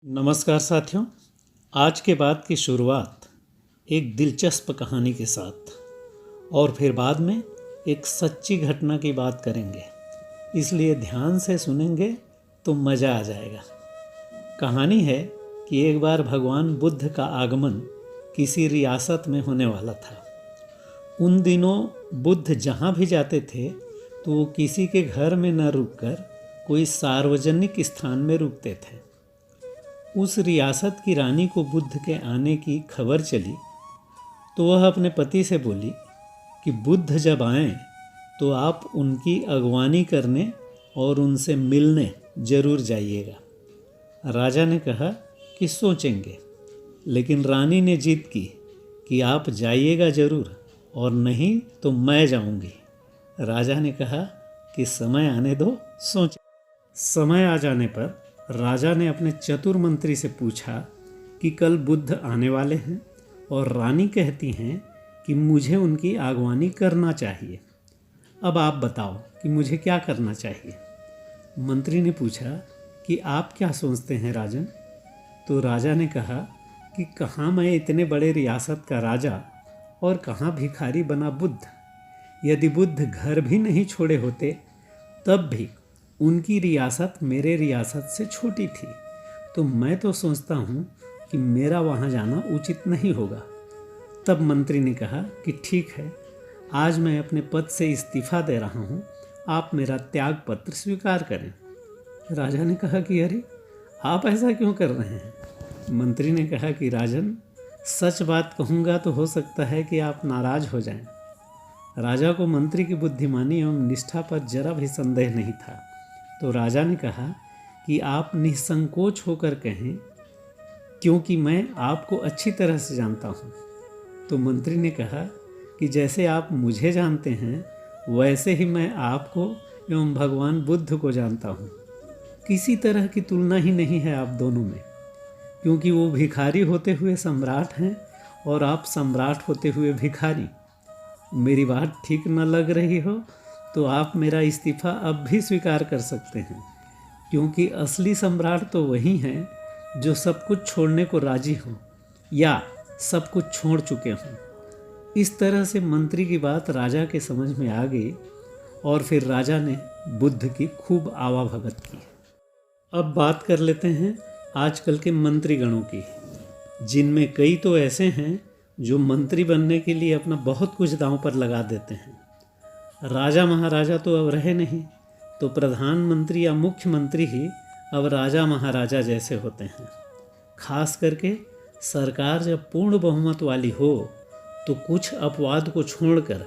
नमस्कार साथियों। आज के बाद की शुरुआत एक दिलचस्प कहानी के साथ और फिर बाद में एक सच्ची घटना की बात करेंगे, इसलिए ध्यान से सुनेंगे तो मज़ा आ जाएगा। कहानी है कि एक बार भगवान बुद्ध का आगमन किसी रियासत में होने वाला था। उन दिनों बुद्ध जहाँ भी जाते थे तो वो किसी के घर में न रुककर कोई सार्वजनिक स्थान में रुकते थे। उस रियासत की रानी को बुद्ध के आने की खबर चली तो वह अपने पति से बोली कि बुद्ध जब आएं तो आप उनकी अगवानी करने और उनसे मिलने जरूर जाइएगा। राजा ने कहा कि सोचेंगे, लेकिन रानी ने जिद की कि आप जाइएगा जरूर और नहीं तो मैं जाऊंगी। राजा ने कहा कि समय आने दो, सोच। समय आ जाने पर राजा ने अपने चतुर मंत्री से पूछा कि कल बुद्ध आने वाले हैं और रानी कहती हैं कि मुझे उनकी आगवानी करना चाहिए। अब आप बताओ कि मुझे क्या करना चाहिए। मंत्री ने पूछा कि आप क्या सोचते हैं राजन। तो राजा ने कहा कि कहाँ मैं इतने बड़े रियासत का राजा और कहाँ भिखारी बना बुद्ध। यदि बुद्ध घर भी नहीं छोड़े होते तब भी उनकी रियासत मेरे रियासत से छोटी थी, तो मैं तो सोचता हूँ कि मेरा वहाँ जाना उचित नहीं होगा। तब मंत्री ने कहा कि ठीक है, आज मैं अपने पद से इस्तीफा दे रहा हूँ, आप मेरा त्याग पत्र स्वीकार करें। राजा ने कहा कि अरे, आप ऐसा क्यों कर रहे हैं। मंत्री ने कहा कि राजन, सच बात कहूँगा तो हो सकता है कि आप नाराज हो जाएं। राजा को मंत्री की बुद्धिमानी एवं निष्ठा पर जरा भी संदेह नहीं था, तो राजा ने कहा कि आप निसंकोच होकर कहें, क्योंकि मैं आपको अच्छी तरह से जानता हूँ। तो मंत्री ने कहा कि जैसे आप मुझे जानते हैं वैसे ही मैं आपको एवं भगवान बुद्ध को जानता हूँ। किसी तरह की तुलना ही नहीं है आप दोनों में, क्योंकि वो भिखारी होते हुए सम्राट हैं और आप सम्राट होते हुए भिखारी। मेरी बात ठीक न लग रही हो तो आप मेरा इस्तीफा अब भी स्वीकार कर सकते हैं, क्योंकि असली सम्राट तो वही हैं जो सब कुछ छोड़ने को राजी हों या सब कुछ छोड़ चुके हों। इस तरह से मंत्री की बात राजा के समझ में आ गई और फिर राजा ने बुद्ध की खूब आवा भगत की। अब बात कर लेते हैं आजकल के मंत्रीगणों की, जिनमें कई तो ऐसे हैं जो मंत्री बनने के लिए अपना बहुत कुछ दांव पर लगा देते हैं। राजा महाराजा तो अब रहे नहीं, तो प्रधानमंत्री या मुख्यमंत्री ही अब राजा महाराजा जैसे होते हैं। खास करके सरकार जब पूर्ण बहुमत वाली हो तो कुछ अपवाद को छोड़कर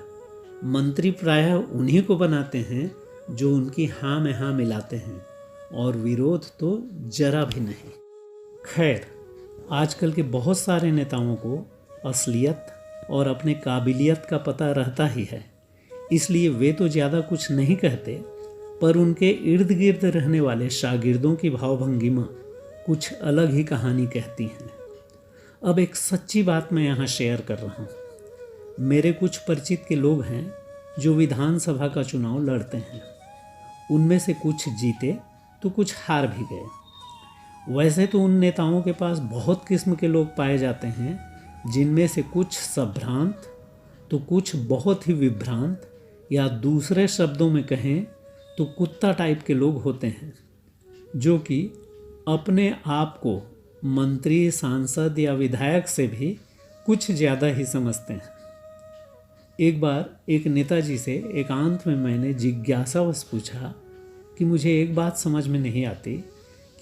मंत्री प्रायः उन्हीं को बनाते हैं जो उनकी हाँ में हाँ मिलाते हैं, और विरोध तो जरा भी नहीं। खैर, आजकल के बहुत सारे नेताओं को असलियत और अपने काबिलियत का पता रहता ही है, इसलिए वे तो ज़्यादा कुछ नहीं कहते, पर उनके इर्द गिर्द रहने वाले शागिर्दों की भावभंगिमा कुछ अलग ही कहानी कहती हैं। अब एक सच्ची बात मैं यहाँ शेयर कर रहा हूँ। मेरे कुछ परिचित के लोग हैं जो विधानसभा का चुनाव लड़ते हैं। उनमें से कुछ जीते तो कुछ हार भी गए। वैसे तो उन नेताओं के पास बहुत किस्म के लोग पाए जाते हैं, जिनमें से कुछ संभ्रांत तो कुछ बहुत ही विभ्रांत, या दूसरे शब्दों में कहें तो कुत्ता टाइप के लोग होते हैं, जो कि अपने आप को मंत्री, सांसद या विधायक से भी कुछ ज़्यादा ही समझते हैं। एक बार एक नेताजी से एकांत में मैंने जिज्ञासावश पूछा कि मुझे एक बात समझ में नहीं आती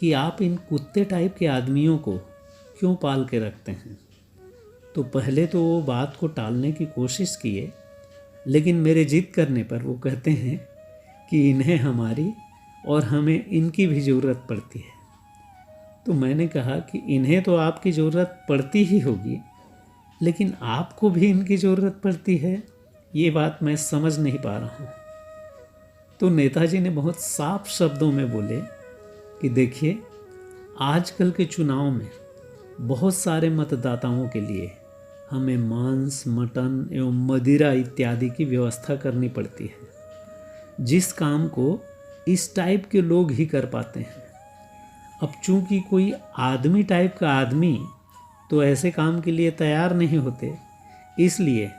कि आप इन कुत्ते टाइप के आदमियों को क्यों पाल के रखते हैं। तो पहले तो वो बात को टालने की कोशिश किए, लेकिन मेरे जिद करने पर वो कहते हैं कि इन्हें हमारी और हमें इनकी भी ज़रूरत पड़ती है। तो मैंने कहा कि इन्हें तो आपकी ज़रूरत पड़ती ही होगी, लेकिन आपको भी इनकी ज़रूरत पड़ती है, ये बात मैं समझ नहीं पा रहा हूँ। तो नेताजी ने बहुत साफ शब्दों में बोले कि देखिए, आजकल के चुनाव में बहुत सारे मतदाताओं के लिए हमें मांस, मटन एवं मदिरा इत्यादि की व्यवस्था करनी पड़ती है, जिस काम को इस टाइप के लोग ही कर पाते हैं। अब चूंकि कोई आदमी टाइप का आदमी तो ऐसे काम के लिए तैयार नहीं होते, इसलिए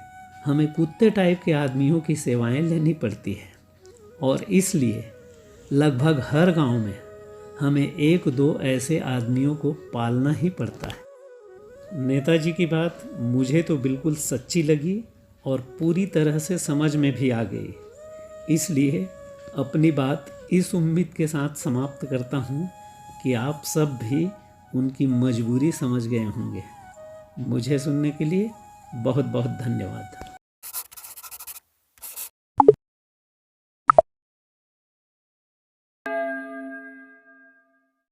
हमें कुत्ते टाइप के आदमियों की सेवाएं लेनी पड़ती है। और इसलिए लगभग हर गांव में हमें एक दो ऐसे आदमियों को पालना ही पड़ता है। नेताजी की बात मुझे तो बिल्कुल सच्ची लगी और पूरी तरह से समझ में भी आ गई। इसलिए अपनी बात इस उम्मीद के साथ समाप्त करता हूँ कि आप सब भी उनकी मजबूरी समझ गए होंगे। मुझे सुनने के लिए बहुत बहुत धन्यवाद।